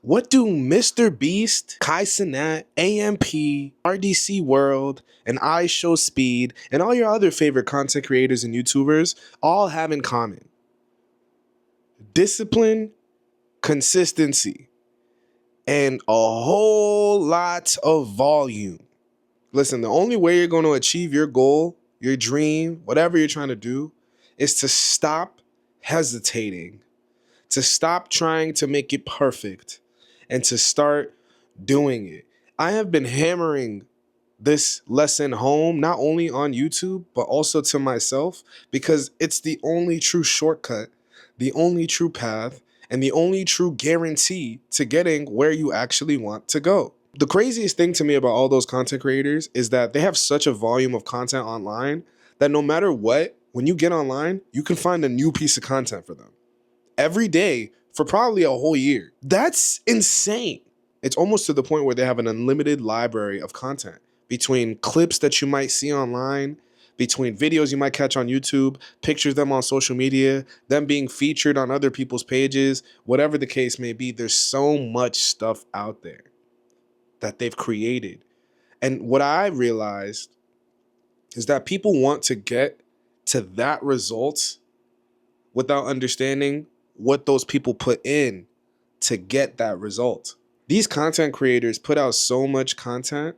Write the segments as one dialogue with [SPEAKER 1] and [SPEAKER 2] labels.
[SPEAKER 1] What do Mr. Beast, Kai Cenat, AMP, RDC World, and I Show Speed, and all your other favorite content creators and YouTubers all have in common? Discipline, consistency, and a whole lot of volume. Listen, the only way you're going to achieve your goal, your dream, whatever you're trying to do, is to stop hesitating, to stop trying to make it perfect, and to start doing it. I have been hammering this lesson home, not only on YouTube, but also to myself, because it's the only true shortcut, the only true path, and the only true guarantee to getting where you actually want to go. The craziest thing to me about all those content creators is that they have such a volume of content online that no matter what, when you get online, you can find a new piece of content for them every day for probably a whole year. That's insane. It's almost to the point where they have an unlimited library of content between clips that you might see online, between videos you might catch on YouTube, pictures of them on social media, them being featured on other people's pages, whatever the case may be. There's so much stuff out there that they've created. And what I realized is that people want to get to that result without understanding what those people put in to get that result. These content creators put out so much content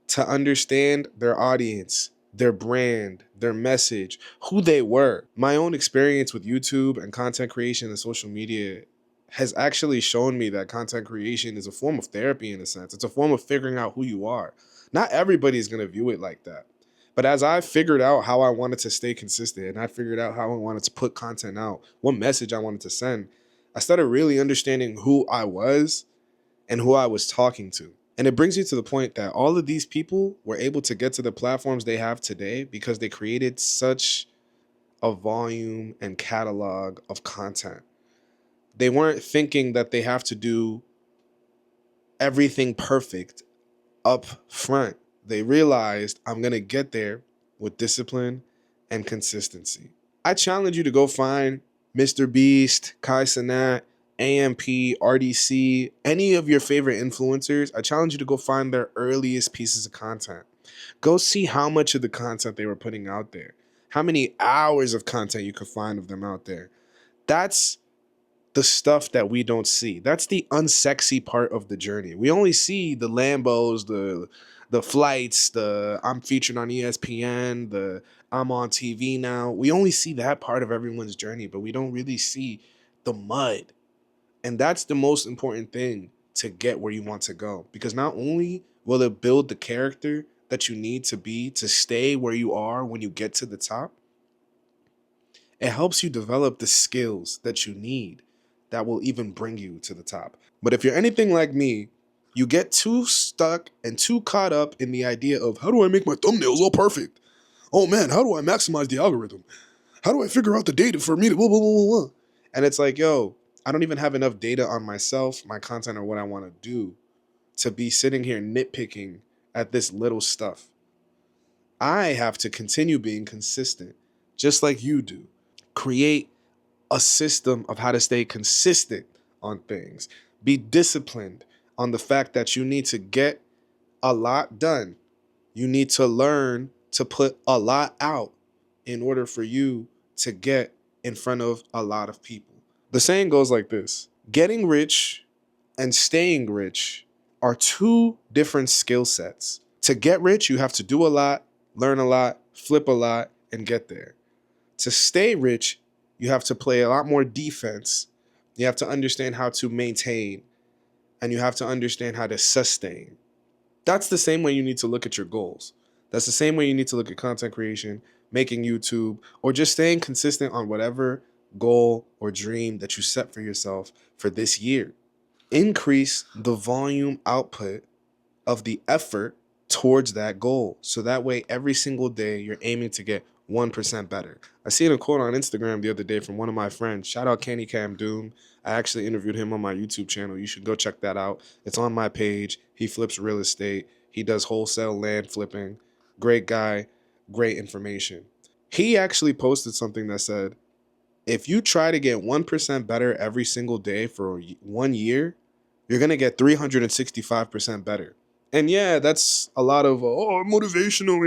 [SPEAKER 1] to understand their audience, their brand, their message, who they were. My own experience with YouTube and content creation and social media has actually shown me that content creation is a form of therapy in a sense. It's a form of figuring out who you are. Not everybody's going to view it like that. But as I figured out how I wanted to stay consistent and I figured out how I wanted to put content out, what message I wanted to send, I started really understanding who I was and who I was talking to. And it brings you to the point that all of these people were able to get to the platforms they have today because they created such a volume and catalog of content. They weren't thinking that they have to do everything perfect up front. They realized, I'm going to get there with discipline and consistency. I challenge you to go find Mr. Beast, Kai Cenat, AMP, RDC, any of your favorite influencers. I challenge you to go find their earliest pieces of content. Go see how much of the content they were putting out there, how many hours of content you could find of them out there. That's the stuff that we don't see. That's the unsexy part of the journey. We only see the Lambos, the flights, the I'm featured on ESPN, the I'm on TV now. We only see that part of everyone's journey, but we don't really see the mud. And that's the most important thing to get where you want to go. Because not only will it build the character that you need to be to stay where you are when you get to the top, it helps you develop the skills that you need that will even bring you to the top. But if you're anything like me, you get too stuck and too caught up in the idea of how do I make my thumbnails all perfect? Oh man, how do I maximize the algorithm? How do I figure out the data for me to blah, blah, blah, blah, blah? And it's like, yo, I don't even have enough data on myself, my content, or what I want to do to be sitting here nitpicking at this little stuff. I have to continue being consistent, just like you do. Create a system of how to stay consistent on things. Be disciplined on the fact that you need to get a lot done. You need to learn to put a lot out in order for you to get in front of a lot of people. The saying goes like this: getting rich and staying rich are two different skill sets. To get rich, you have to do a lot, learn a lot, flip a lot, and get there. To stay rich, you have to play a lot more defense. You have to understand how to maintain, and you have to understand how to sustain. That's the same way you need to look at your goals. That's the same way you need to look at content creation, making YouTube, or just staying consistent on whatever goal or dream that you set for yourself for this year. Increase the volume output of the effort towards that goal. So that way, every single day, you're aiming to get 1% better. I seen a quote on Instagram the other day from one of my friends. Shout out Candy Cam Doom. I actually interviewed him on my YouTube channel. You should go check that out. It's on my page. He flips real estate. He does wholesale land flipping. Great guy. Great information. He actually posted something that said, if you try to get 1% better every single day for 1 year, you're going to get 365% better. And yeah, that's a lot of, motivational.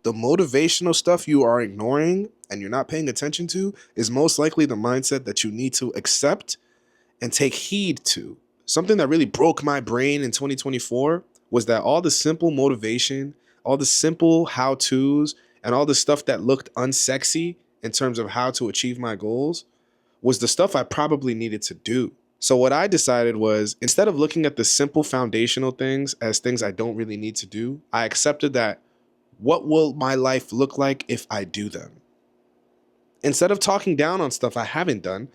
[SPEAKER 1] The motivational stuff you are ignoring and you're not paying attention to is most likely the mindset that you need to accept and take heed to. Something that really broke my brain in 2024 was that all the simple motivation, all the simple how to's, and all the stuff that looked unsexy in terms of how to achieve my goals was the stuff I probably needed to do. So what I decided was, instead of looking at the simple foundational things as things I don't really need to do, I accepted that what will my life look like if I do them? Instead of talking down on stuff I haven't done,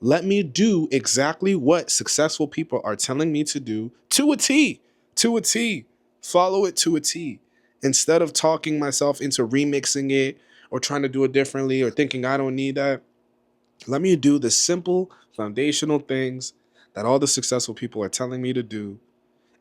[SPEAKER 1] let me do exactly what successful people are telling me to do to a T, to a T. Follow it to a T. Instead of talking myself into remixing it or trying to do it differently or thinking I don't need that, let me do the simple foundational things that all the successful people are telling me to do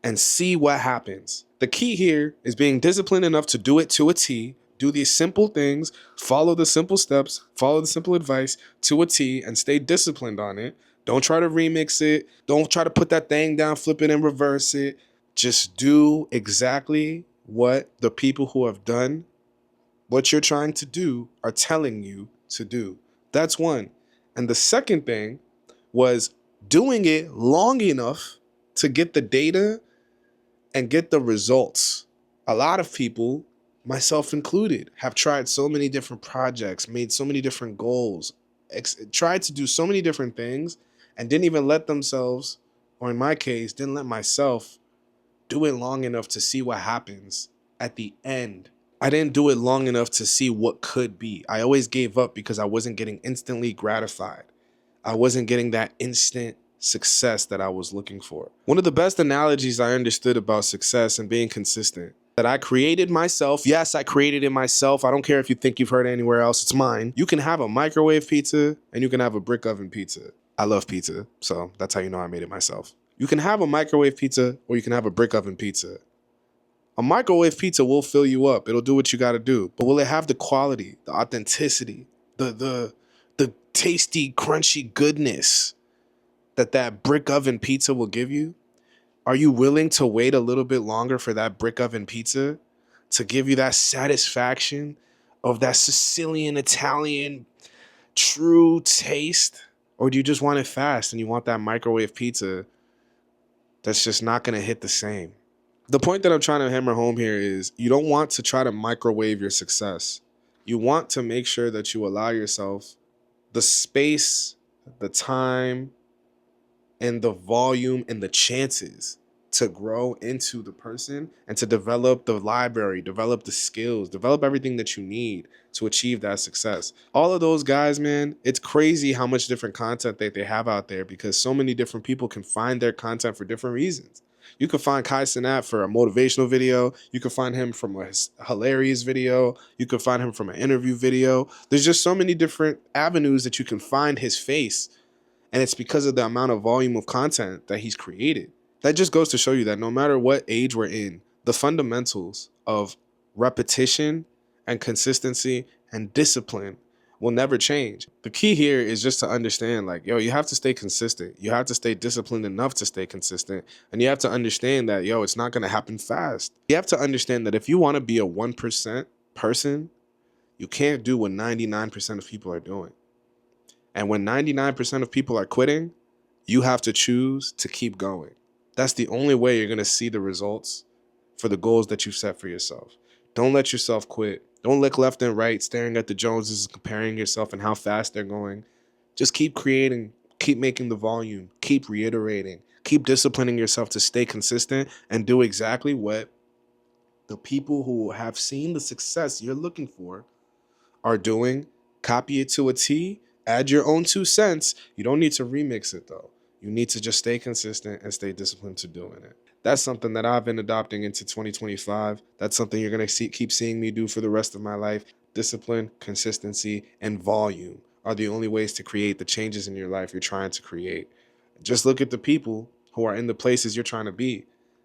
[SPEAKER 1] and see what happens. The key here is being disciplined enough to do it to a T, do these simple things, follow the simple steps, follow the simple advice to a T, and stay disciplined on it. Don't try to remix it. Don't try to put that thing down, flip it, and reverse it. Just do exactly what the people who have done what you're trying to do are telling you to do. That's one. And the second thing was doing it long enough to get the data and get the results. A lot of people, myself included, have tried so many different projects, made so many different goals, tried to do so many different things, and didn't even let themselves, or in my case, didn't let myself do it long enough to see what happens at the end. I didn't do it long enough to see what could be. I always gave up because I wasn't getting instantly gratified. I wasn't getting that instant success that I was looking for. One of the best analogies I understood about success and being consistent that I created myself. Yes, I created it myself. I don't care if you think you've heard it anywhere else. It's mine. You can have a microwave pizza and you can have a brick oven pizza. I love pizza, so that's how you know I made it myself. You can have a microwave pizza or you can have a brick oven pizza. A microwave pizza will fill you up. It'll do what you got to do. But will it have the quality, the authenticity, the tasty, crunchy goodness that brick oven pizza will give you? Are you willing to wait a little bit longer for that brick oven pizza to give you that satisfaction of that Sicilian, Italian, true taste? Or do you just want it fast and you want that microwave pizza that's just not going to hit the same? The point that I'm trying to hammer home here is you don't want to try to microwave your success. You want to make sure that you allow yourself the space, the time, and the volume and the chances to grow into the person and to develop the library, develop the skills, develop everything that you need to achieve that success. All of those guys, man, it's crazy how much different content they have out there because so many different people can find their content for different reasons. You can find Kai Cenat for a motivational video. You can find him from a hilarious video. You can find him from an interview video. There's just so many different avenues that you can find his face. And it's because of the amount of volume of content that he's created. That just goes to show you that no matter what age we're in, the fundamentals of repetition and consistency and discipline will never change. The key here is just to understand, like, you have to stay consistent. You have to stay disciplined enough to stay consistent. And you have to understand that, it's not going to happen fast. You have to understand that if you want to be a 1% person, you can't do what 99% of people are doing. And when 99% of people are quitting, you have to choose to keep going. That's the only way you're going to see the results for the goals that you've set for yourself. Don't let yourself quit. Don't look left and right, staring at the Joneses, comparing yourself and how fast they're going. Just keep creating, keep making the volume, keep reiterating, keep disciplining yourself to stay consistent and do exactly what the people who have seen the success you're looking for are doing. Copy it to a T, add your own 2 cents. You don't need to remix it though. You need to just stay consistent and stay disciplined to doing it. That's something that I've been adopting into 2025. That's something you're going to keep seeing me do for the rest of my life. Discipline, consistency, and volume are the only ways to create the changes in your life you're trying to create. Just look at the people who are in the places you're trying to be.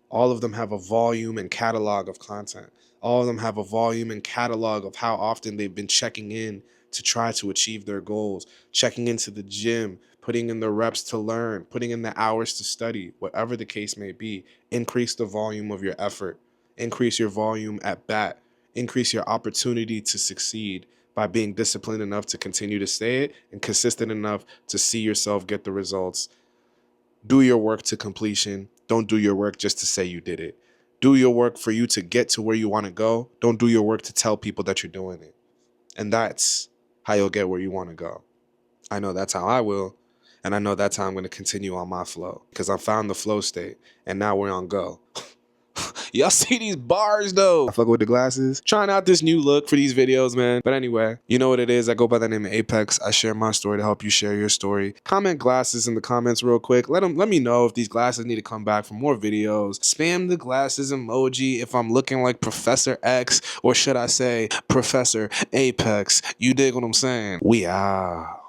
[SPEAKER 1] All of them have a volume and catalog of content. All of them have a volume and catalog of how often they've been checking in to try to achieve their goals, checking into the gym, putting in the reps to learn, putting in the hours to study, whatever the case may be. Increase the volume of your effort, increase your volume at bat, increase your opportunity to succeed by being disciplined enough to continue to say it and consistent enough to see yourself get the results. Do your work to completion. Don't do your work just to say you did it. Do your work for you to get to where you want to go. Don't do your work to tell people that you're doing it. And that's how you'll get where you want to go. I know that's how I will. And I know that's how I'm going to continue on my flow, because I found the flow state and now we're on go. Y'all see these bars though? I fuck with the glasses. Trying out this new look for these videos, man. But anyway, you know what it is. I go by the name of Apex. I share my story to help you share your story. Comment glasses in the comments real quick. Let me know if these glasses need to come back for more videos. Spam the glasses emoji if I'm looking like Professor X, or should I say Professor Apex. You dig what I'm saying? We are.